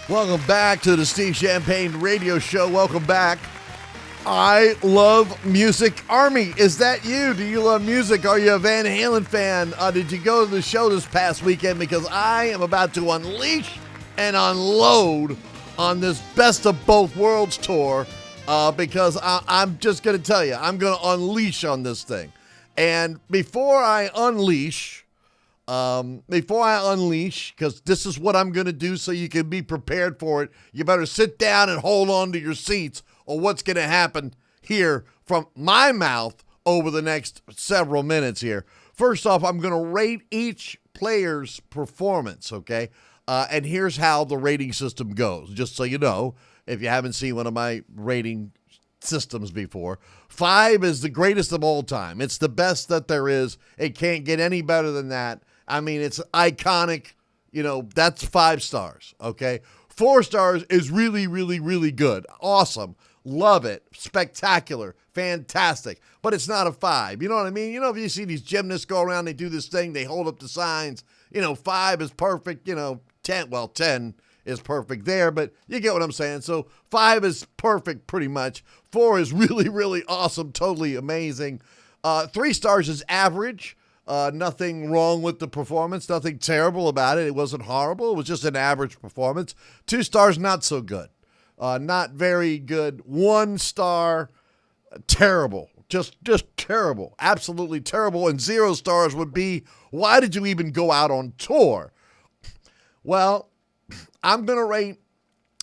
Welcome back to the Steve Champagne Radio Show. Welcome back. I love music. Army, is that you? Do you love music? Are you a Van Halen fan? Did you go to the show this past weekend? Because I am about to unleash and unload on this Best of Both Worlds tour because I'm just going to tell you, I'm going to unleash on this thing. And before I unleash, because this is what I'm going to do so you can be prepared for it, you better sit down and hold on to your seats or what's going to happen here from my mouth over the next several minutes here. First off, I'm going to rate each player's performance, okay? And here's how the rating system goes, just so you know, if you haven't seen one of my rating systems before. 5 is the greatest of all time. It's the best that there is. It can't get any better than that. I mean, it's iconic. You know, that's 5 stars, okay? 4 stars is really, really, really good. Awesome. Love it. Spectacular. Fantastic. But it's not a 5. You know what I mean? You know, if you see these gymnasts go around, they do this thing, they hold up the signs. You know, 5 is perfect. You know, 10 is perfect there, but you get what I'm saying. So 5 is perfect pretty much. 4 is really, really awesome, totally amazing. 3 stars is average. Nothing wrong with the performance, nothing terrible about it. It wasn't horrible. It was just an average performance. 2 stars, not so good. Not very good. 1 star, terrible. Just terrible. Absolutely terrible. And 0 stars would be, why did you even go out on tour? Well, I'm going to rate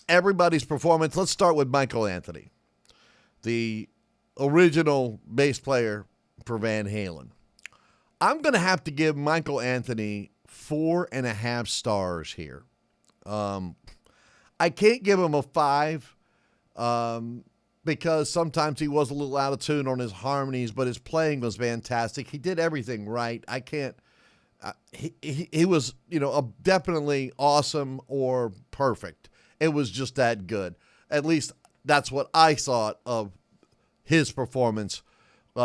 everybody's performance. Let's start with Michael Anthony, the original bass player for Van Halen. I'm going to have to give Michael Anthony 4.5 stars here. I can't give him a 5 because sometimes he was a little out of tune on his harmonies, but his playing was fantastic. He did everything right. I can't. He was, you know, definitely awesome or perfect. It was just that good. At least that's what I thought of his performance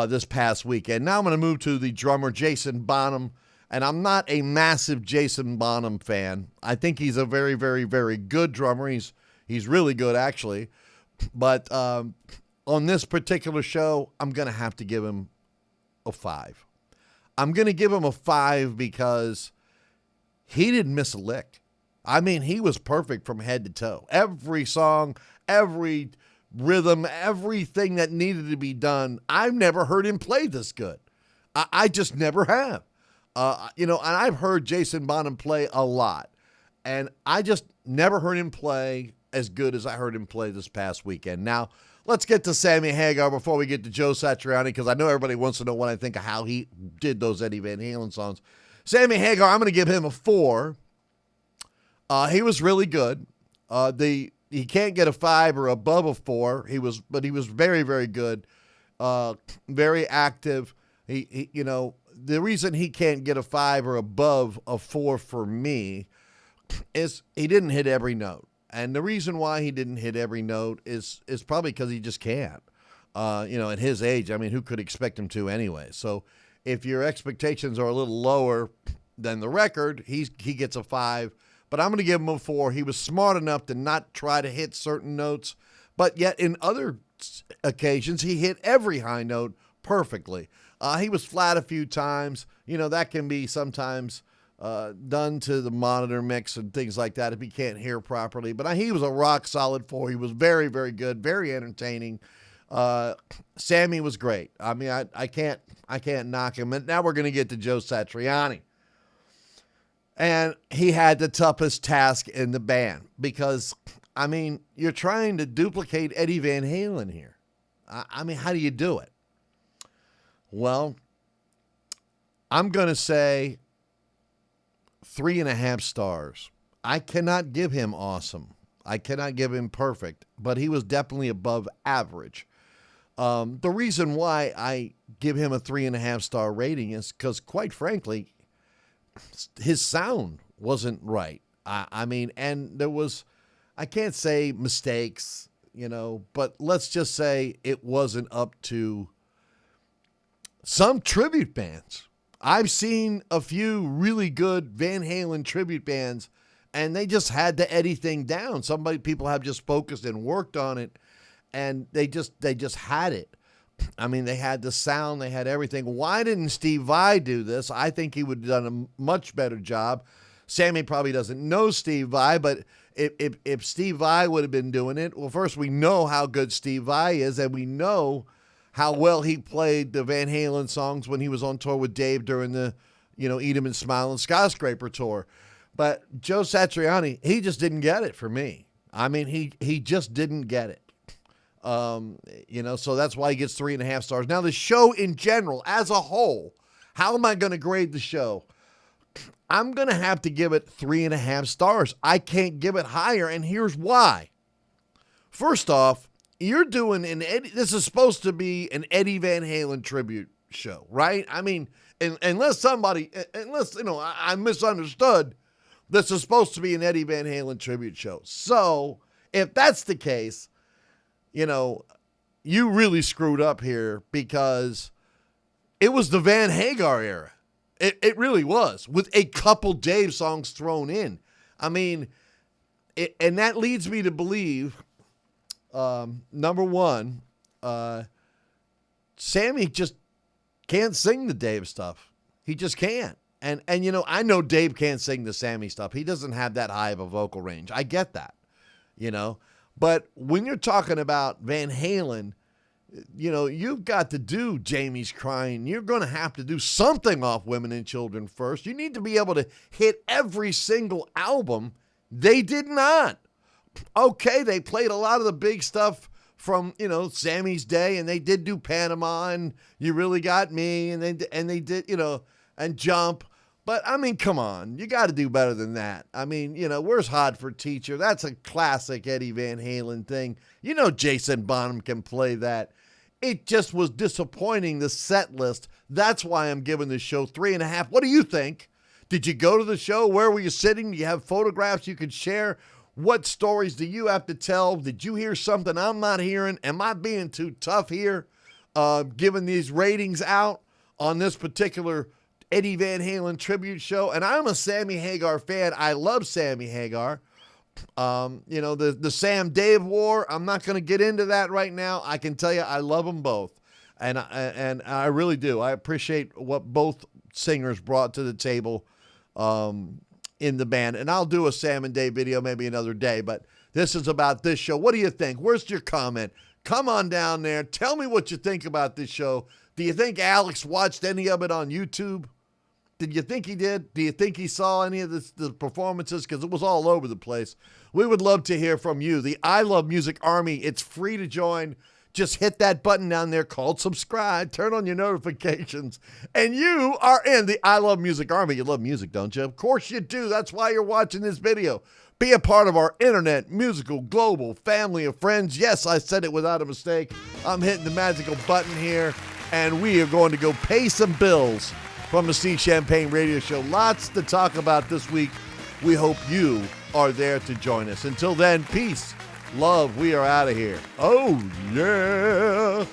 this past weekend. Now I'm going to move to the drummer, Jason Bonham, and I'm not a massive Jason Bonham fan. I think he's a very, very, very good drummer. He's really good, actually. But on this particular show, I'm going to have to give him a 5. I'm going to give him a 5 because he didn't miss a lick. I mean, he was perfect from head to toe. Every song, every rhythm, everything that needed to be done, I've never heard him play this good. I just never have. You know, and I've heard Jason Bonham play a lot, and I just never heard him play as good as I heard him play this past weekend. Now, let's get to Sammy Hagar before we get to Joe Satriani, because I know everybody wants to know what I think of how he did those Eddie Van Halen songs. Sammy Hagar, I'm going to give him a 4. He was really good. He can't get a 5 or above a 4. But he was very, very good. Very active. He you know, the reason he can't get a 5 or above a 4 for me is he didn't hit every note. And the reason why he didn't hit every note is probably because he just can't. You know, at his age, I mean, who could expect him to anyway? So if your expectations are a little lower than the record, he gets a 5. But I'm going to give him a 4. He was smart enough to not try to hit certain notes, but yet in other occasions, he hit every high note perfectly. He was flat a few times. You know, that can be sometimes done to the monitor mix and things like that if he can't hear properly. But he was a rock solid 4. He was very, very good, very entertaining. Sammy was great. I mean, I can't knock him. And now we're going to get to Joe Satriani. And he had the toughest task in the band because, I mean, you're trying to duplicate Eddie Van Halen here. I mean, how do you do it? Well, I'm going to say 3.5 stars. I cannot give him awesome. I cannot give him perfect, but he was definitely above average. The reason why I give him a 3.5 star rating is because, quite frankly, his sound wasn't right. I mean, and there was, I can't say mistakes, you know, but let's just say it wasn't up to some tribute bands. I've seen a few really good Van Halen tribute bands, and they just had the Eddie thing down. People have just focused and worked on it, and they just had it. I mean, they had the sound, they had everything. Why didn't Steve Vai do this? I think he would have done a much better job. Sammy probably doesn't know Steve Vai, but if Steve Vai would have been doing it, well, first we know how good Steve Vai is, and we know how well he played the Van Halen songs when he was on tour with Dave during the, Eat 'Em and Smile and Skyscraper tour. But Joe Satriani, he just didn't get it for me. I mean, he just didn't get it. So that's why he gets 3.5 stars. Now, the show in general, as a whole, how am I going to grade the show? I'm going to have to give it 3.5 stars. I can't give it higher, and here's why. First off, you're doing this is supposed to be an Eddie Van Halen tribute show, right? I mean, unless I misunderstood, this is supposed to be an Eddie Van Halen tribute show. So if that's the case, you really screwed up here, because it was the Van Hagar era. It really was, with a couple Dave songs thrown in. I mean, and that leads me to believe, number one, Sammy just can't sing the Dave stuff. He just can't. And I know Dave can't sing the Sammy stuff. He doesn't have that high of a vocal range. I get that, But when you're talking about Van Halen, you've got to do Jamie's Cryin. You're going to have to do something off Women and Children First. You need to be able to hit every single album. They did not. Okay, they played a lot of the big stuff from, Sammy's day, and they did do Panama and You Really Got Me, and they did, and Jump. But, I mean, come on. You got to do better than that. I mean, where's Hot for Teacher? That's a classic Eddie Van Halen thing. Jason Bonham can play that. It just was disappointing, the set list. That's why I'm giving this show 3.5. What do you think? Did you go to the show? Where were you sitting? Do you have photographs you could share? What stories do you have to tell? Did you hear something I'm not hearing? Am I being too tough here, giving these ratings out on this particular Eddie Van Halen tribute show? And I'm a Sammy Hagar fan. I love Sammy Hagar. The Sam Dave war, I'm not going to get into that right now. I can tell you I love them both. And I really do. I appreciate what both singers brought to the table in the band. And I'll do a Sam and Dave video maybe another day. But this is about this show. What do you think? Where's your comment? Come on down there. Tell me what you think about this show. Do you think Alex watched any of it on YouTube? Did you think he did? Do you think he saw any of the performances? Because it was all over the place. We would love to hear from you. The I Love Music Army, it's free to join. Just hit that button down there called subscribe. Turn on your notifications. And you are in the I Love Music Army. You love music, don't you? Of course you do. That's why you're watching this video. Be a part of our internet, musical, global family of friends. Yes, I said it without a mistake. I'm hitting the magical button here, and we are going to go pay some bills from the Sea Champagne Radio Show. Lots to talk about this week. We hope you are there to join us. Until then, peace, love, we are out of here. Oh, yeah.